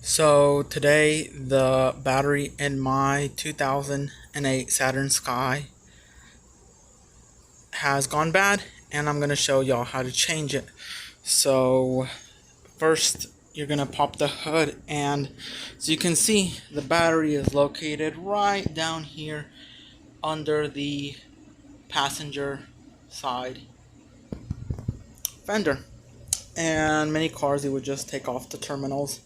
So today the battery in my 2008 Saturn Sky has gone bad, and I'm going to show y'all how to change it. So first you're going to pop the hood, and as you can see, the battery is located right down here under the passenger side fender. And many cars, you would just take off the terminals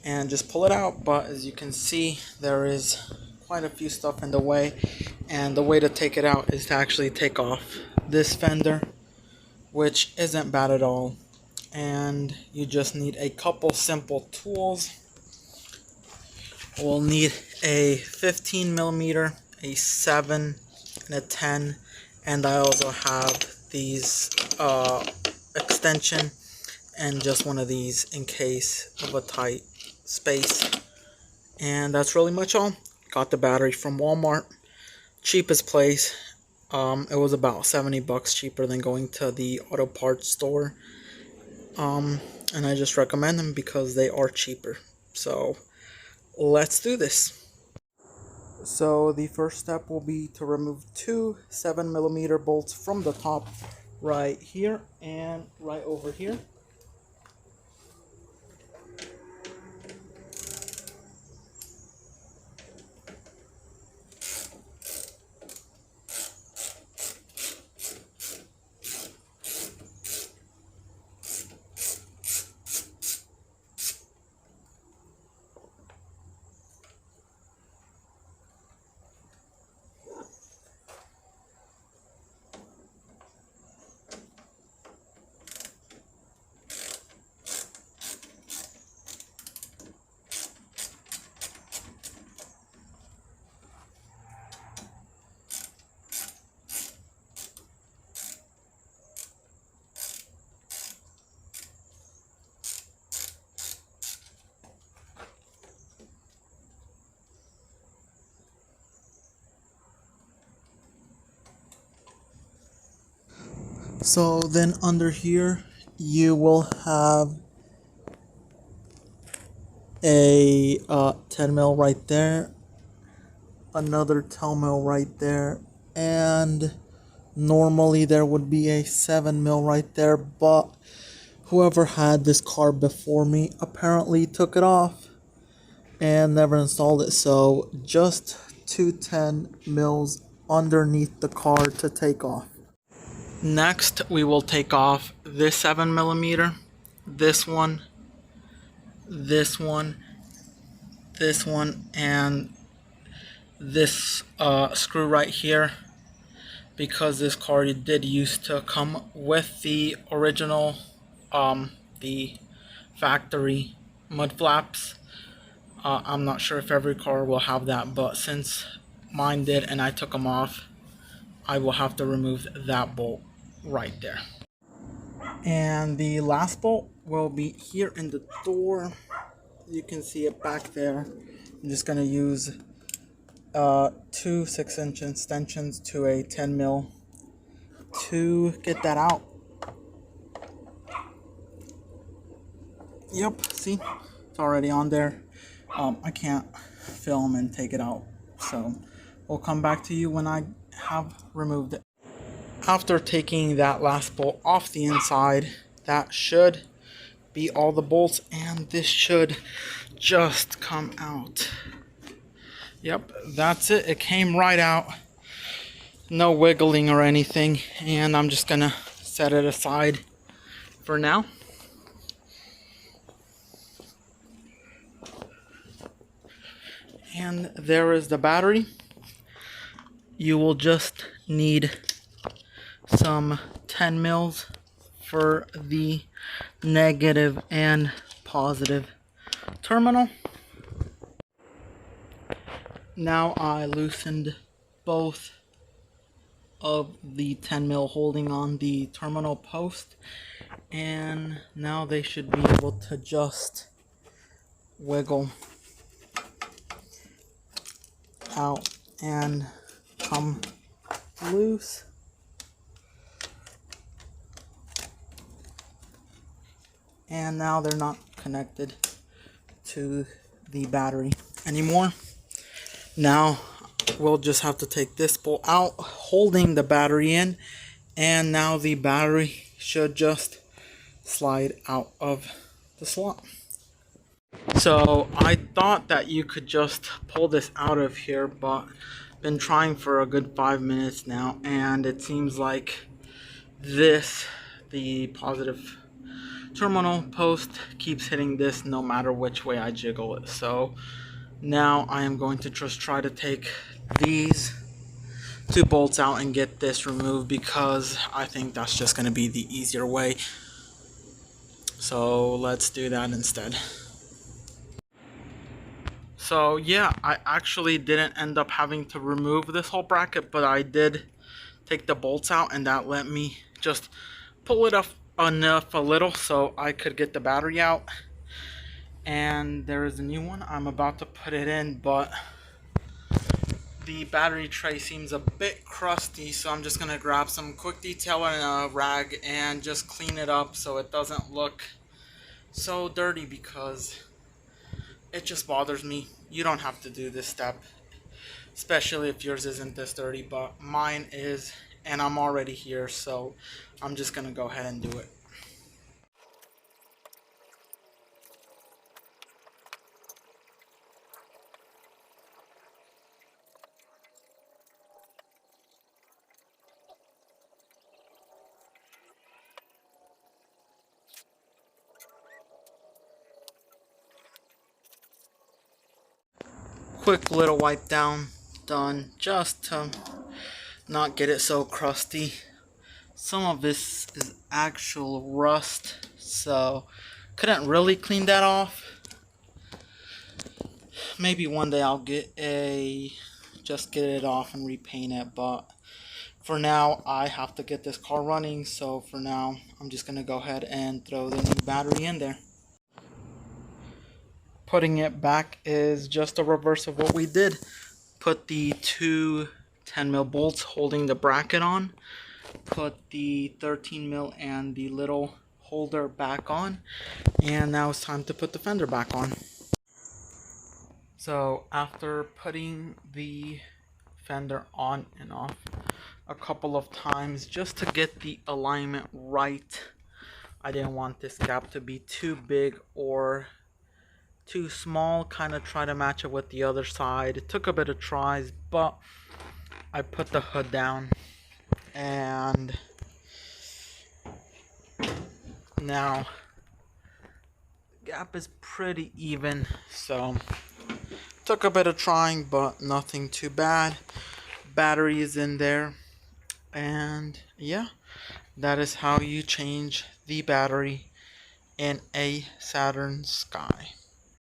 and just pull it out, but as you can see, there is quite a few stuff in the way, and the way to take it out is to actually take off this fender, which isn't bad at all. And you just need a couple simple tools. We'll need a 15 millimeter, a 7, and a 10, and I also have these extension and just one of these in case of a tight space. And that's really much all. Got the battery from Walmart, cheapest place. It was about $70 cheaper than going to the auto parts store, and I just recommend them because they are cheaper. So let's do this. So the first step will be to remove two 7 millimeter bolts from the top, right here and right over here. So then under here you will have a 10 mil right there, another 10 mil right there, and normally there would be a 7 mil right there, but whoever had this car before me apparently took it off and never installed it, so just two 10 mils underneath the car to take off. Next, we will take off this 7 millimeter, this one, this one, this one, and this screw right here, because this car did used to come with the original, the factory mud flaps. I'm not sure if every car will have that, but since mine did and I took them off, I will have to remove that bolt right there. And the last bolt will be here in the door. You can see it back there. I'm just going to use two 6-inch extensions to a 10 mil to get that out. Yep, see, it's already on there. I can't film and take it out, so we'll come back to you when I have removed it. After taking that last bolt off the inside, that should be all the bolts, and this should just come out. Yep, that's it. It came right out. No wiggling or anything, and I'm just gonna set it aside for now. And there is the battery. You will just need some 10 mils for the negative and positive terminal. Now I loosened both of the 10 mil holding on the terminal post, and now they should be able to just wiggle out and come loose. And now they're not connected to the battery anymore. Now we'll just have to take this bolt out, holding the battery in, and now the battery should just slide out of the slot. So I thought that you could just pull this out of here, but been trying for a good 5 minutes now, and it seems like the positive terminal post keeps hitting this no matter which way I jiggle it. So now I am going to just try to take these two bolts out and get this removed, because I think that's just going to be the easier way. So let's do that instead. So yeah, I actually didn't end up having to remove this whole bracket, but I did take the bolts out, and that let me just pull it up enough a little so I could get the battery out. And there is a new one. I'm about to put it in, but the battery tray seems a bit crusty, so I'm just gonna grab some quick detailer and a rag and just clean it up so it doesn't look so dirty, because it just bothers me. You don't have to do this step, especially if yours isn't this dirty, but mine is, and I'm already here, so I'm just gonna go ahead and do it. Quick little wipe down done, just to not get it so crusty. Some of this is actual rust, so couldn't really clean that off. Maybe one day I'll just get it off and repaint it, but for now I have to get this car running, so for now I'm just gonna go ahead and throw the new battery in there. Putting it back is just a reverse of what we did. Put the two 10mm bolts holding the bracket on, put the 13mm and the little holder back on, and now it's time to put the fender back on. So after putting the fender on and off a couple of times just to get the alignment right, I didn't want this gap to be too big or too small, kind of try to match it with the other side. It took a bit of tries, but I put the hood down, and now the gap is pretty even, so took a bit of trying, but nothing too bad. Battery is in there, and yeah, that is how you change the battery in a Saturn Sky.